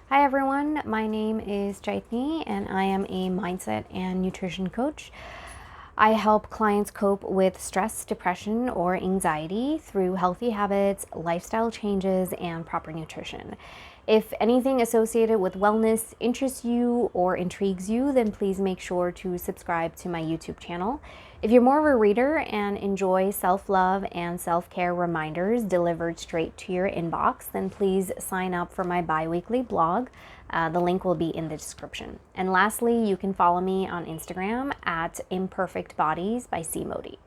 Hi everyone, my name is Chaitni and I am a mindset and nutrition coach. I help clients cope with stress, depression, or anxiety through healthy habits, lifestyle changes, and proper nutrition. If anything associated with wellness interests you or intrigues you, then please make sure to subscribe to my YouTube channel. If you're more of a reader and enjoy self-love and self-care reminders delivered straight to your inbox, then please sign up for my bi-weekly blog. The link will be in the description. And lastly, you can follow me on Instagram at Imperfect Bodies by C Modi.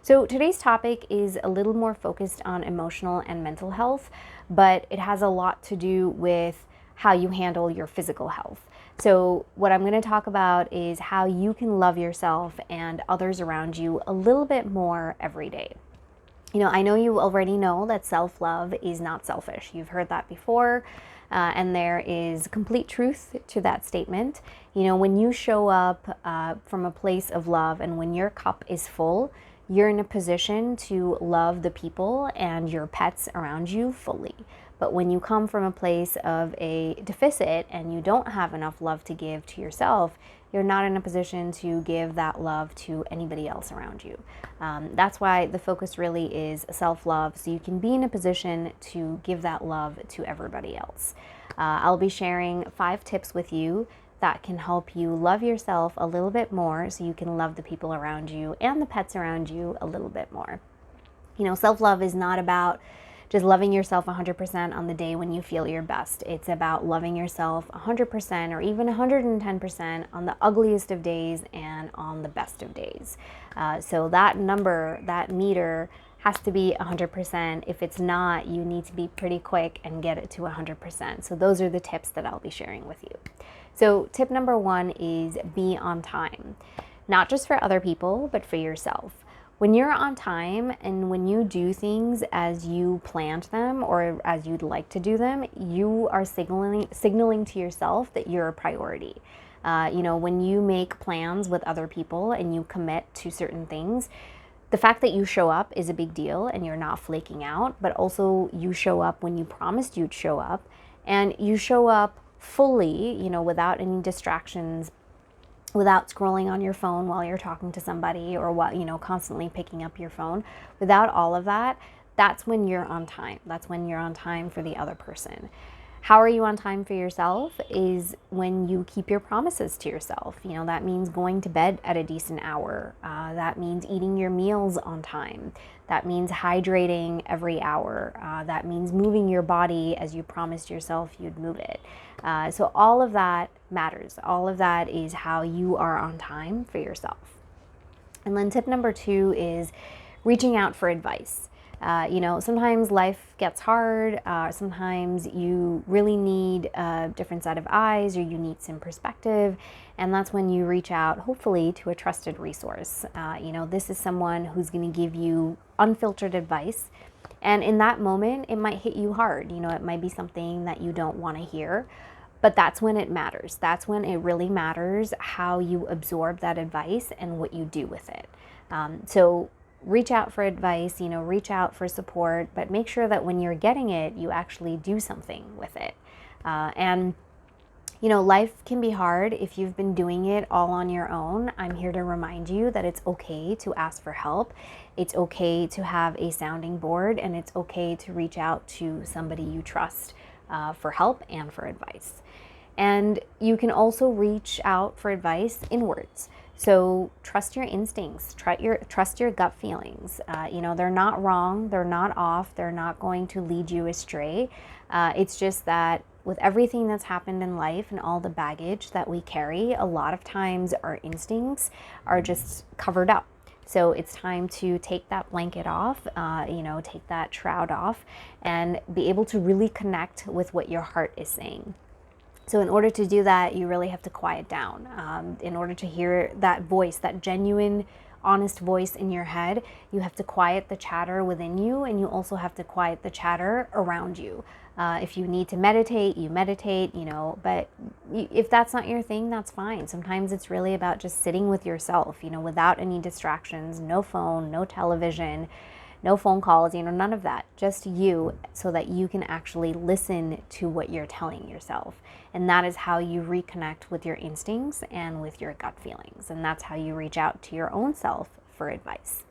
So today's topic is a little more focused on emotional and mental health, but it has a lot to do with how you handle your physical health. So what I'm going to talk about is how you can love yourself and others around you a little bit more every day. I know you already know that self-love is not selfish. You've heard that before, and there is complete truth to that statement. When you show up from a place of love and when your cup is full, you're in a position to love the people and your pets around you fully. But when you come from a place of a deficit and you don't have enough love to give to yourself, you're not in a position to give that love to anybody else around you. That's why the focus really is self-love, so you can be in a position to give that love to everybody else. I'll be sharing 5 tips with you that can help you love yourself a little bit more so you can love the people around you and the pets around you a little bit more. Self-love is not about just loving yourself 100% on the day when you feel your best. It's about loving yourself 100% or even 110% on the ugliest of days and on the best of days. So that number, that meter, has to be 100%. If it's not, you need to be pretty quick and get it to 100%. So those are the tips that I'll be sharing with you. So tip number 1 is be on time. Not just for other people, but for yourself. When you're on time and when you do things as you planned them or as you'd like to do them, you are signaling to yourself that you're a priority. When you make plans with other people and you commit to certain things, the fact that you show up is a big deal and you're not flaking out, but also you show up when you promised you'd show up, and you show up fully, without any distractions, without scrolling on your phone while you're talking to somebody or constantly picking up your phone. Without all of that, that's when you're on time. That's when you're on time for the other person. How are you on time for yourself is when you keep your promises to yourself. That means going to bed at a decent hour. That means eating your meals on time. That means hydrating every hour. That means moving your body as you promised yourself you'd move it. So all of that matters. All of that is how you are on time for yourself. And then tip number 2 is reaching out for advice. Sometimes life gets hard. Sometimes you really need a different set of eyes or you need some perspective. And that's when you reach out, hopefully, to a trusted resource. This is someone who's going to give you unfiltered advice. And in that moment, it might hit you hard. It might be something that you don't want to hear. But that's when it matters. That's when it really matters how you absorb that advice and what you do with it. So reach out for advice, reach out for support, but make sure that when you're getting it, you actually do something with it. Life can be hard if you've been doing it all on your own. I'm here to remind you that it's okay to ask for help. It's okay to have a sounding board, and it's okay to reach out to somebody you trust for help and for advice. And you can also reach out for advice inwards. So trust your instincts, trust your gut feelings. They're not wrong, they're not off, they're not going to lead you astray. It's just that with everything that's happened in life and all the baggage that we carry, a lot of times our instincts are just covered up. So it's time to take that blanket off, take that shroud off, and be able to really connect with what your heart is saying. So in order to do that, you really have to quiet down. In order to hear that voice, that genuine, honest voice in your head, you have to quiet the chatter within you, and you also have to quiet the chatter around you. If you need to meditate, you meditate, but if that's not your thing, that's fine. Sometimes it's really about just sitting with yourself, without any distractions, no phone, no television, No phone calls, none of that. Just you, so that you can actually listen to what you're telling yourself. And that is how you reconnect with your instincts and with your gut feelings. And that's how you reach out to your own self for advice.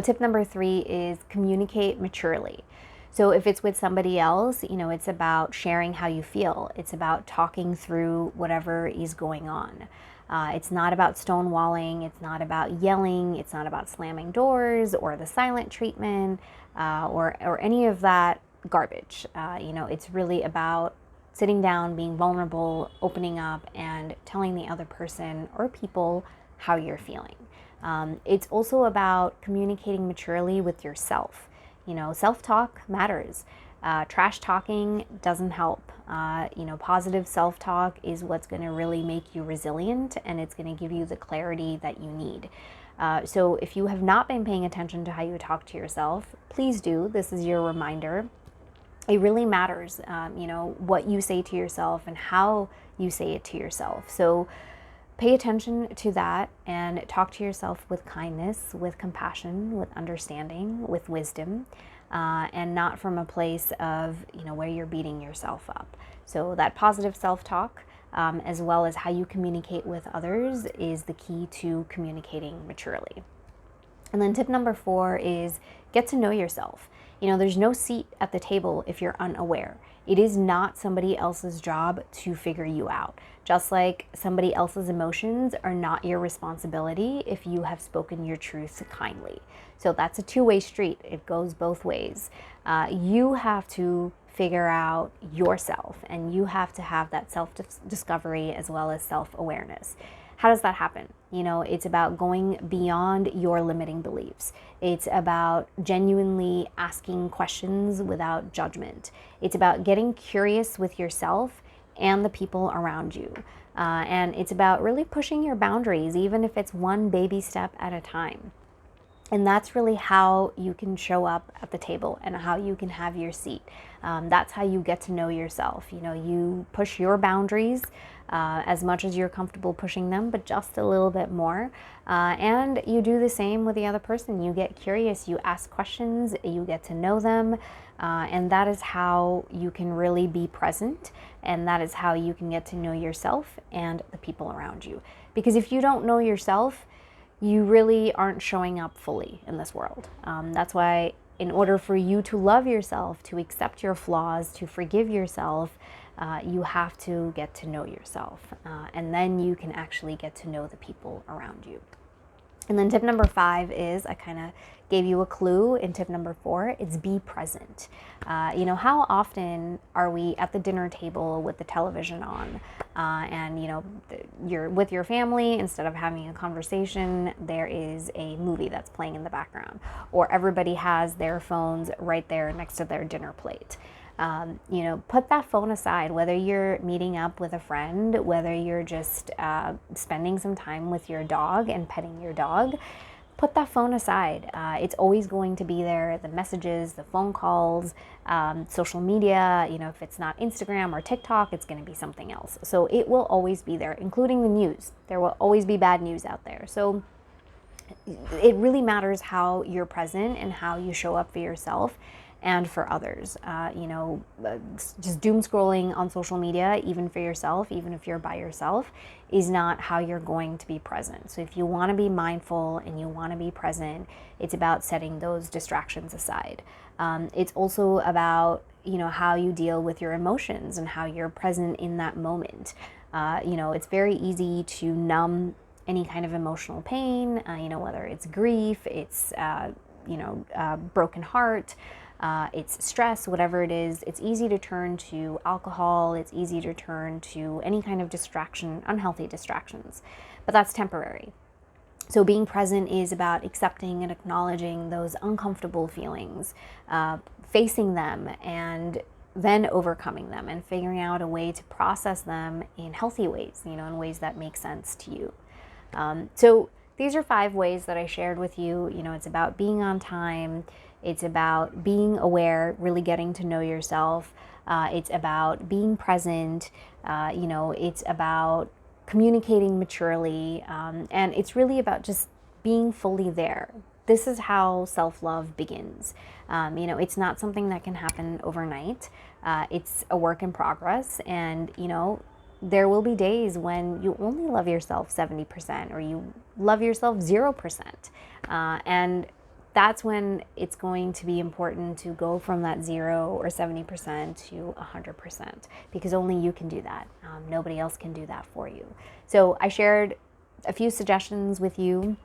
Tip number 3 is communicate maturely. So if it's with somebody else, it's about sharing how you feel. It's about talking through whatever is going on. It's not about stonewalling. It's not about yelling. It's not about slamming doors or the silent treatment or any of that garbage. It's really about sitting down, being vulnerable, opening up, and telling the other person or people how you're feeling. It's also about communicating maturely with yourself. Self-talk matters. Trash talking doesn't help. Positive self-talk is what's going to really make you resilient, and it's going to give you the clarity that you need. So if you have not been paying attention to how you talk to yourself, please do. This is your reminder. It really matters, what you say to yourself and how you say it to yourself. So pay attention to that and talk to yourself with kindness, with compassion, with understanding, with wisdom, and not from a place of, where you're beating yourself up. So that positive self-talk, as well as how you communicate with others, is the key to communicating maturely. And then tip number 4 is get to know yourself. There's no seat at the table if you're unaware. It is not somebody else's job to figure you out. Just like somebody else's emotions are not your responsibility if you have spoken your truth kindly. So that's a two-way street. It goes both ways. You have to figure out yourself, and you have to have that self-discovery as well as self-awareness. How does that happen? It's about going beyond your limiting beliefs. It's about genuinely asking questions without judgment. It's about getting curious with yourself and the people around you. And it's about really pushing your boundaries, even if it's one baby step at a time. And that's really how you can show up at the table and how you can have your seat. That's how you get to know yourself. You push your boundaries as much as you're comfortable pushing them, but just a little bit more. And you do the same with the other person. You get curious, you ask questions, you get to know them. And that is how you can really be present. And that is how you can get to know yourself and the people around you. Because if you don't know yourself, you really aren't showing up fully in this world. That's why in order for you to love yourself, to accept your flaws, to forgive yourself, you have to get to know yourself. And then you can actually get to know the people around you. And then tip number 5 is, I kind of gave you a clue in tip number 4, it's be present. How often are we at the dinner table with the television on and, you're with your family, instead of having a conversation, there is a movie that's playing in the background, or everybody has their phones right there next to their dinner plate. Put that phone aside, whether you're meeting up with a friend, whether you're just spending some time with your dog and petting your dog. Put that phone aside. It's always going to be there. The messages, the phone calls, social media, if it's not Instagram or TikTok, it's going to be something else. So it will always be there, including the news. There will always be bad news out there. So it really matters how you're present and how you show up for yourself and for others. Just doom scrolling on social media, even for yourself, even if you're by yourself, is not how you're going to be present. So if you want to be mindful and you want to be present, it's about setting those distractions aside. It's also about, how you deal with your emotions and how you're present in that moment. It's very easy to numb any kind of emotional pain, whether it's grief, it's, broken heart, it's stress, whatever it is. It's easy to turn to alcohol. It's easy to turn to any kind of distraction, unhealthy distractions, but that's temporary. So being present is about accepting and acknowledging those uncomfortable feelings, facing them, and then overcoming them and figuring out a way to process them in healthy ways, in ways that make sense to you. So these are 5 ways that I shared with you. It's about being on time. It's about being aware, really getting to know yourself. It's about being present. It's about communicating maturely. And it's really about just being fully there. this is how self-love begins. It's not something that can happen overnight. It's a work in progress, and there will be days when you only love yourself 70% or you love yourself 0%. And that's when it's going to be important to go from that 0 or 70% to 100%, because only you can do that. Nobody else can do that for you. So I shared a few suggestions with you.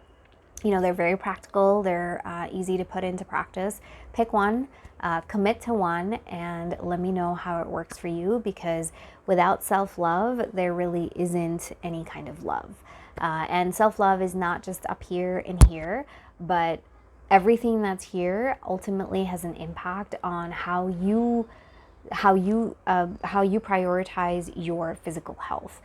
They're very practical. They're easy to put into practice. Pick one, commit to one, and let me know how it works for you, because without self-love, there really isn't any kind of love. And self-love is not just up here and here, but everything that's here ultimately has an impact on how you prioritize your physical health.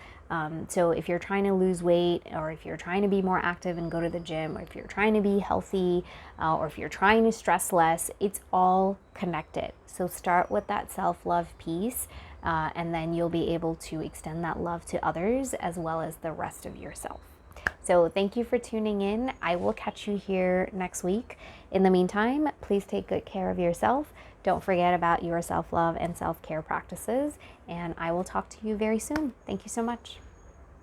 So if you're trying to lose weight, or if you're trying to be more active and go to the gym, or if you're trying to be healthy, or if you're trying to stress less, it's all connected. So start with that self-love piece, and then you'll be able to extend that love to others as well as the rest of yourself. So thank you for tuning in. I will catch you here next week. In the meantime, please take good care of yourself. Don't forget about your self-love and self-care practices, and I will talk to you very soon. Thank you so much.